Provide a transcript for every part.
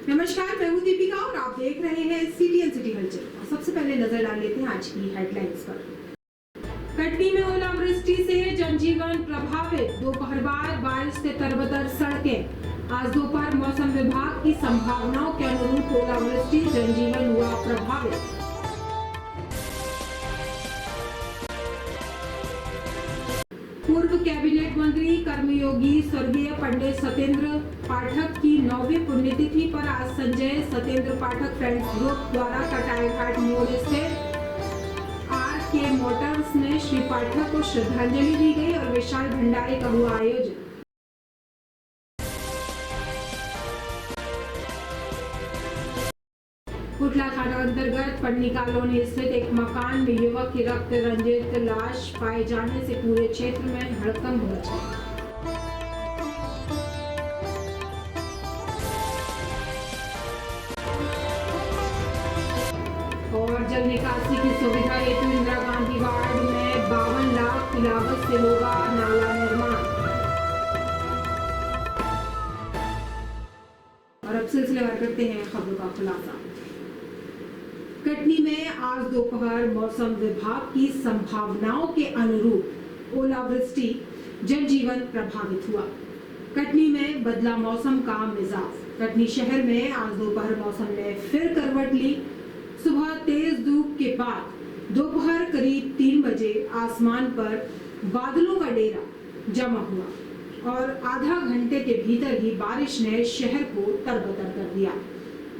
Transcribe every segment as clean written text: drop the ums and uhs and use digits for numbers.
नमस्कार, मैं हूं दीपिका और आप देख रहे हैं सीटीएन सिटी हलचल। सबसे पहले नजर डाल लेते हैं आज की हेडलाइंस पर। कटनी में ओलावृष्टि से जनजीवन प्रभावित, दोपहर बाद बारिश से तरबतर सड़कें। आज दोपहर मौसम विभाग की संभावनाओं के अनुरूप ओलावृष्टि, जनजीवन हुआ प्रभावित। पूर्व कैबिनेट मंत्री कर्मयोगी स्वर्गीय पंडित सत्येंद्र पाठक की 9वीं पुण्यतिथि पर आज संजय सत्येंद्र पाठक फ्रेंड्स ग्रुप द्वारा कटाईघाट मोड़ स्थित आर.के. मोटर्स में श्री पाठक को श्रद्धांजलि दी गई और विशाल भंडारे का हुआ आयोजन। कुटला थाना अंतर्गत पन्नी कॉलोनी स्थित एक मकान में युवक की रक्त रंजित लाश पाए जाने से पूरे क्षेत्र में हड़कंप मचा। और जल निकासी की सुविधा हेतु इंदिरा गांधी वार्ड में 52 लाख की लागत से होगा नाला निर्माण। और अब सिलसिलेवार करते हैं खबरों का खुलासा। कटनी में आज दोपहर मौसम विभाग की संभावनाओं के अनुरूप ओलावृष्टि, जनजीवन प्रभावित हुआ। कटनी में बदला मौसम का मिजाज। कटनी शहर में आज दोपहर मौसम ने फिर करवट ली। सुबह तेज धूप के बाद दोपहर करीब 3 बजे आसमान पर बादलों का डेरा जमा हुआ और आधा घंटे के भीतर ही बारिश ने शहर को तरबतर कर दिया।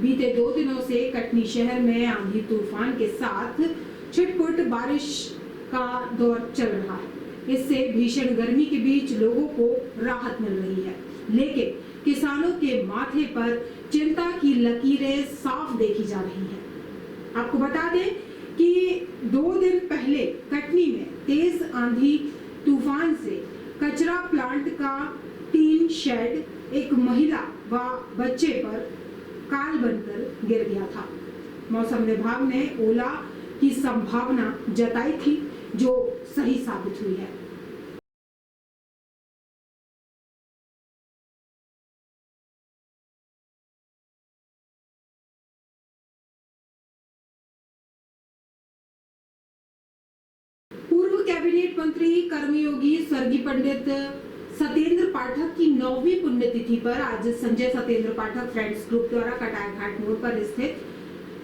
बीते 2 दिनों से कटनी शहर में आंधी तूफान के साथ छिटपुट बारिश का दौर चल रहा है। इससे भीषण गर्मी के बीच लोगों को राहत मिल रही है, लेकिन किसानों के माथे पर चिंता की लकीरें साफ देखी जा रही हैं। आपको बता दें कि 2 दिन पहले कटनी में तेज आंधी तूफान से कचरा प्लांट का टीन शेड एक महिला व बच्चे पर काल बनकर गिर गया था। मौसम विभाग ने ओला की संभावना जताई थी, जो सही साबित हुई है। पूर्व कैबिनेट मंत्री कर्मयोगी स्वर्गीय पंडित सत्येंद्र पाठक की 9वीं पुण्यतिथि पर आज संजय सत्येंद्र पाठक फ्रेंड्स ग्रुप द्वारा कटाईघाट मोड़ पर स्थित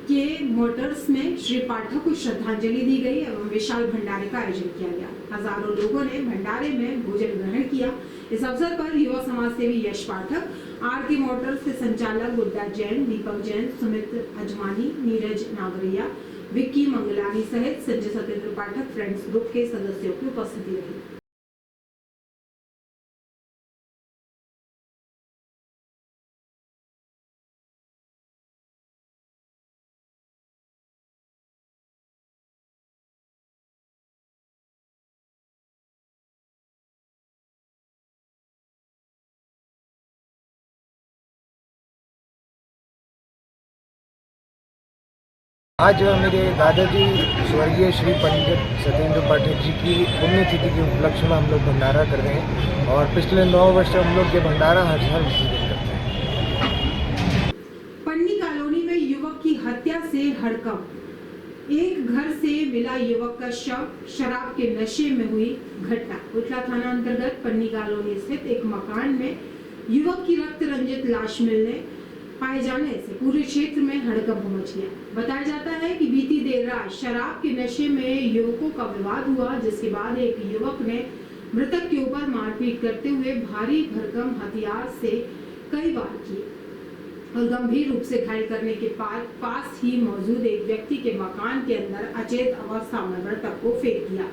के मोटर्स में श्री पाठक को श्रद्धांजलि दी गई एवं विशाल भंडारे का आयोजन किया गया। हजारों लोगों ने भंडारे में भोजन ग्रहण किया। इस अवसर पर युवा समाज सेवी यश पाठक, आर.के. मोटर्स के संचालक गुड्डा जैन, दीपक जैन, सुमित अजमानी, नीरज नावरिया, विक्की मंगलानी सहित संजय सत्येंद्र पाठक फ्रेंड्स ग्रुप के सदस्यों की उपस्थिति रही। आज मेरे दादाजी स्वर्गीय श्री पंडित सत्येंद्र पाठक जी की पुण्यतिथि के उपलक्ष्य में हम लोग भंडारा कर रहे हैं और पिछले 9 वर्ष से हम लोग ये भंडारा हर साल इसी दिन करते हैं। पन्नी कॉलोनी में युवक की हत्या से हड़कंप। एक घर से मिला युवक का शव, शराब के नशे में हुई घटना। कुटला थाना अंतर्गत पन्नी कॉलोनी स्थित एक मकान में युवक की रक्त रंजित लाश मिलने पाए जाने से पूरे क्षेत्र में हड़कंप मच गया। बताया जाता है कि बीती देर रात शराब के नशे में युवकों का विवाद हुआ, जिसके बाद एक युवक ने मृतक के ऊपर मारपीट करते हुए भारी भरकम हथियार से कई वार किए और गंभीर रूप से घायल करने के बाद पास ही मौजूद एक व्यक्ति के मकान के अंदर अचेत अवस्था में मृतक को फेंक दिया।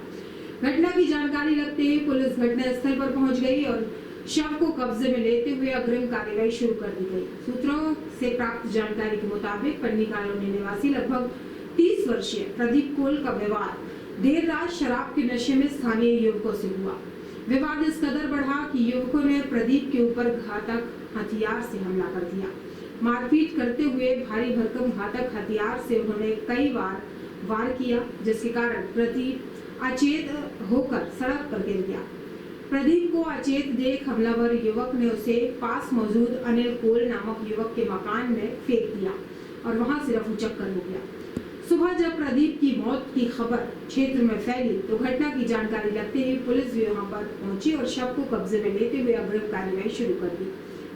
घटना की जानकारी लगते ही पुलिस घटनास्थल पर पहुंच गई और शव को कब्जे में लेते हुए अग्रिम कार्रवाई शुरू कर दी गई। सूत्रों से प्राप्त जानकारी के मुताबिक पन्नी कॉलोनी निवासी लगभग 30 वर्षीय प्रदीप कोल का विवाद देर रात शराब के नशे में स्थानीय युवकों से हुआ। विवाद इस कदर बढ़ा कि युवकों ने प्रदीप के ऊपर घातक हथियार से हमला कर दिया। मारपीट करते हुए भारी भरकम घातक हथियार से उन्होंने कई बार वार किया, जिसके कारण प्रदीप अचेत होकर सड़क पर गिर गया। प्रदीप को अचेत देख हमलावर युवक ने उसे पास मौजूद अनिल कोल नामक युवक के मकान में फेंक दिया और वहां से रफूचक्कर हो गया। सुबह जब प्रदीप की मौत की खबर क्षेत्र में फैली तो घटना की जानकारी लगते ही पुलिस भी वहां पर पहुंची और शव को कब्जे में लेते हुए अग्रिम कार्रवाई शुरू कर दी।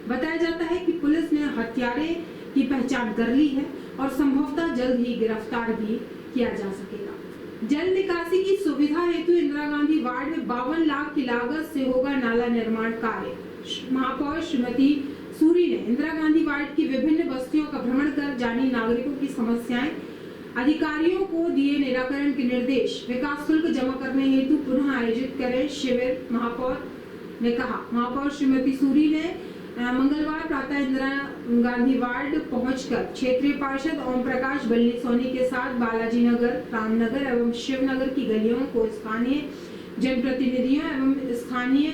बताया जाता है कि पुलिस ने हत्यारे की पहचान कर ली है और संभवतः जल्द ही गिरफ्तार भी किया जा सकेगा। जल निकासी की सुविधा हेतु इंदिरा गांधी वार्ड में 52 लाख की लागत से होगा नाला निर्माण कार्य। महापौर श्रीमती सूरी ने इंदिरा गांधी वार्ड की विभिन्न बस्तियों का भ्रमण कर जानी नागरिकों की समस्याएं, अधिकारियों को दिए निराकरण के निर्देश। विकास शुल्क जमा करने हेतु पुनः आयोजित करें शिविर, महापौर ने कहा। महापौर श्रीमती सूरी ने मंगलवार प्रातः इंदिरा गांधी वार्ड पहुंचकर क्षेत्रीय पार्षद ओम प्रकाश बल्ली सोनी के साथ बालाजी नगर, रामनगर एवं शिवनगर की गलियों को स्थानीय जनप्रतिनिधियों एवं स्थानीय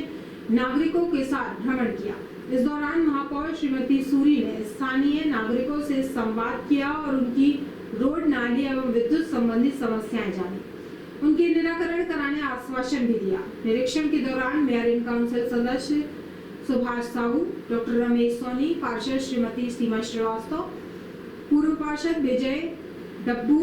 नागरिकों के साथ भ्रमण किया। इस दौरान महापौर श्रीमती सूरी ने स्थानीय नागरिकों से संवाद किया और उनकी रोड, नाली एवं विद्युत संबंधी समस्याएं जानी, उनके निराकरण कराने आश्वासन भी दिया। निरीक्षण के दौरान मेयर इन काउंसिल सदस्य सुभाष साहू, डॉक्टर रमेश सोनी, पार्षद श्रीमती सीमा श्रीवास्तव, पूर्व पार्षद विजय डब्बू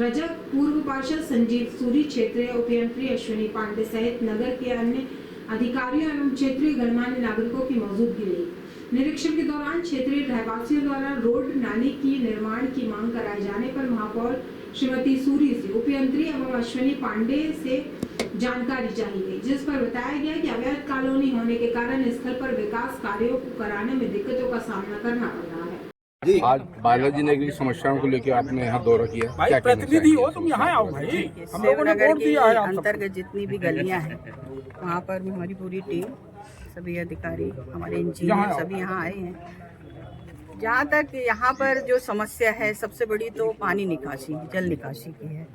रजक, पूर्व पार्षद संजीव सूरी, क्षेत्रीय उपयंत्री अश्विनी पांडे सहित नगर के अन्य अधिकारियों एवं क्षेत्रीय गणमान्य नागरिकों की मौजूदगी रही। निरीक्षण के दौरान क्षेत्रीय रहवासियों द्वारा रोड, नाली की निर्माण की मांग कराए जाने पर महापौर श्रीमती सूरी से उपयंत्री एवं अश्विनी पांडे से जानकारी चाहिए गई, जिस पर बताया गया कि अवैध कॉलोनी होने के कारण स्थल पर विकास कार्यों को कराने में दिक्कतों का सामना करना पड़ रहा है। जी, आज बालाजी नगर की समस्याओं को लेकर आपने यहाँ दौरा किया। भाई प्रतिनिधि हो तुम यहाँ आओ भाई, हम लोगों ने वोट दिया है। अंतर्गत जितनी भी गलियां हैं वहाँ पर हमारी पूरी टीम, सभी अधिकारी, हमारे इंजीनियर सभी यहाँ आए हैं। जहाँ तक यहाँ पर जो समस्या है सबसे बड़ी तो पानी निकासी, जल निकासी की है।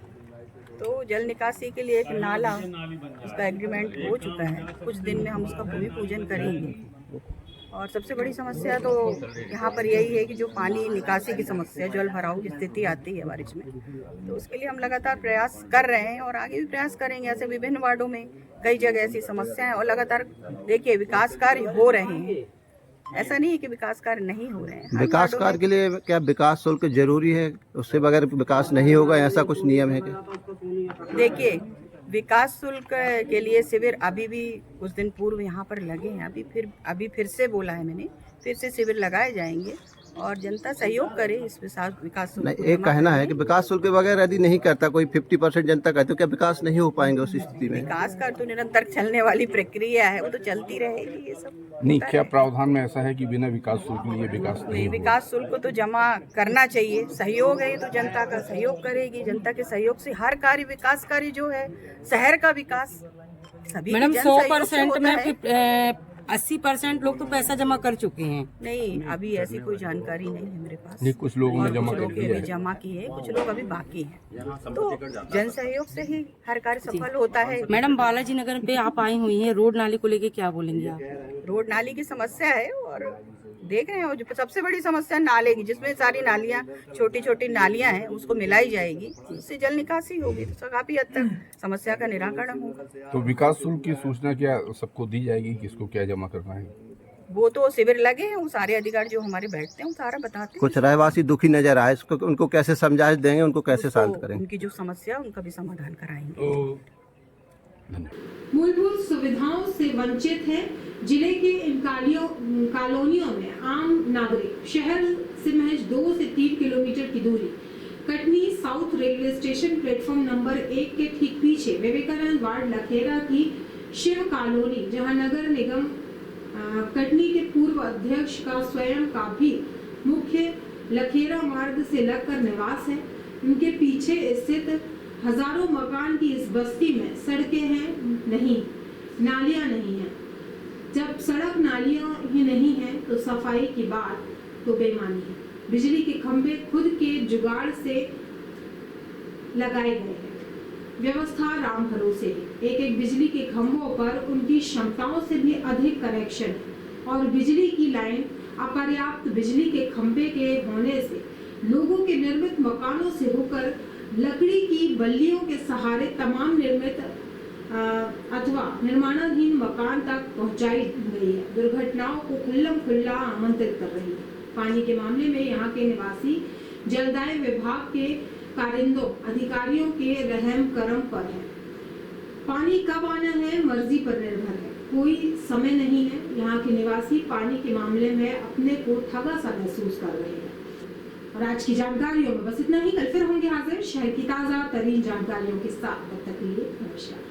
तो जल निकासी के लिए एक नाला, उसका एग्रीमेंट हो चुका है, कुछ दिन में हम उसका भूमि पूजन करेंगे। और सबसे बड़ी समस्या तो यहाँ पर यही है कि जो पानी निकासी की समस्या, जल भराव की स्थिति आती है बारिश में, तो उसके लिए हम लगातार प्रयास कर रहे हैं और आगे भी प्रयास करेंगे। ऐसे विभिन्न वार्डों में कई जगह ऐसी समस्याएं और लगातार देखिए विकास कार्य हो रहे हैं। ऐसा नहीं है कि विकास कार्य नहीं हो रहे हैं। विकास कार्य के लिए क्या विकास शुल्क जरूरी है? उससे बगैर विकास नहीं होगा, ऐसा कुछ नियम है क्या? देखिए, विकास शुल्क के लिए शिविर अभी भी कुछ दिन पूर्व यहाँ पर लगे हैं। अभी फिर से बोला है मैंने, फिर से शिविर लगाए जाएंगे और जनता सहयोग करे इस विकास शुल्क। नहीं, एक कहना है कि विकास शुल्क के बगैर यदि नहीं करता कोई 50% जनता कहते, तो क्या विकास नहीं हो पाएंगे उस स्थिति में? विकास का तो निरंतर चलने वाली प्रक्रिया है, वो तो चलती रहेगी। ये सब नहीं, क्या प्रावधान में ऐसा है कि बिना विकास शुल्क के लिए विकास नहीं? विकास शुल्क तो जमा करना चाहिए, सहयोग है तो जनता का सहयोग करेगी। जनता के सहयोग से हर कार्य, विकास कार्य जो है, शहर का विकास सभी। मैडम 100% में 80% लोग तो पैसा जमा कर चुके हैं। नहीं, अभी ऐसी कोई जानकारी नहीं है मेरे पास। नहीं, कुछ लोगों ने जमा कर दिया है। जमा किए, कुछ लोग अभी बाकी हैं। तो जन सहयोग से ही हर कार्य सफल होता है। मैडम बालाजी नगर पे आप आई हुई हैं, रोड नाली को लेके क्या बोलेंगे आप? रोड नाली की समस्या है और देख रहे हैं, सबसे बड़ी समस्या नाले की, जिसमें सारी नालियाँ, छोटी छोटी नालियाँ हैं, उसको मिलाई जाएगी, उससे जल निकासी होगी तो काफी हद तक समस्या का निराकरण होगा। तो विकास शुल्क की सूचना क्या सबको दी जाएगी, किसको क्या जमा करना है? वो तो शिविर लगे हैं, वो सारे अधिकारी जो हमारे बैठते हैं वो सारा बताते हैं। कुछ रहवासी दुखी नजर आए, उनको कैसे समझाइश देंगे, उनको कैसे शांत करेंगे? उनकी जो समस्या उनका भी समाधान कराएंगे। मूलभूत सुविधाओं से वंचित है जिले के इन कॉलोनियों में आम नागरिक। शहर से महज 2 से 3 किलोमीटर की दूरी Katni south railway station platform number 1 के ठीक पीछे विवेकानंद वार्ड लखेरा की शिव कॉलोनी, जहां नगर निगम कटनी के पूर्व अध्यक्ष का स्वयं का भी मुख्य लखेरा मार्ग से लगकर निवास है। उनके पीछे स्थित हजारों मकान की इस बस्ती में सड़कें हैं नहीं, नालियां नहीं हैं। जब सड़क नालियां ही नहीं हैं तो सफाई की बात तो बेमानी है। बिजली के खंभे खुद के जुगाड़ से लगाए गए हैं, व्यवस्था राम भरोसे है। एक बिजली के खंभों पर उनकी क्षमताओं से भी अधिक कनेक्शन है और बिजली की लाइन अपर्याप्त बिजली के खंभे के होने से लोगों के निर्मित मकानों से होकर लकड़ी की बल्लियों के सहारे तमाम निर्मित अथवा निर्माणाधीन मकान तक पहुंचाई गई है, दुर्घटनाओं को खुल्लम खुल्ला आमंत्रित कर रही है। पानी के मामले में यहाँ के निवासी जलदाय विभाग के कारिंदों अधिकारियों के रहम करम पर है। पानी कब आना है मर्जी पर निर्भर है, कोई समय नहीं है। यहाँ के निवासी पानी के मामले में अपने को ठगा सा महसूस कर रहे हैं। और आज की जानकारियों में बस इतना ही। कल फिर होंगे हाजिर शहर की ताजा तरीन जानकारियों के साथ। तब तक के लिए नमस्कार।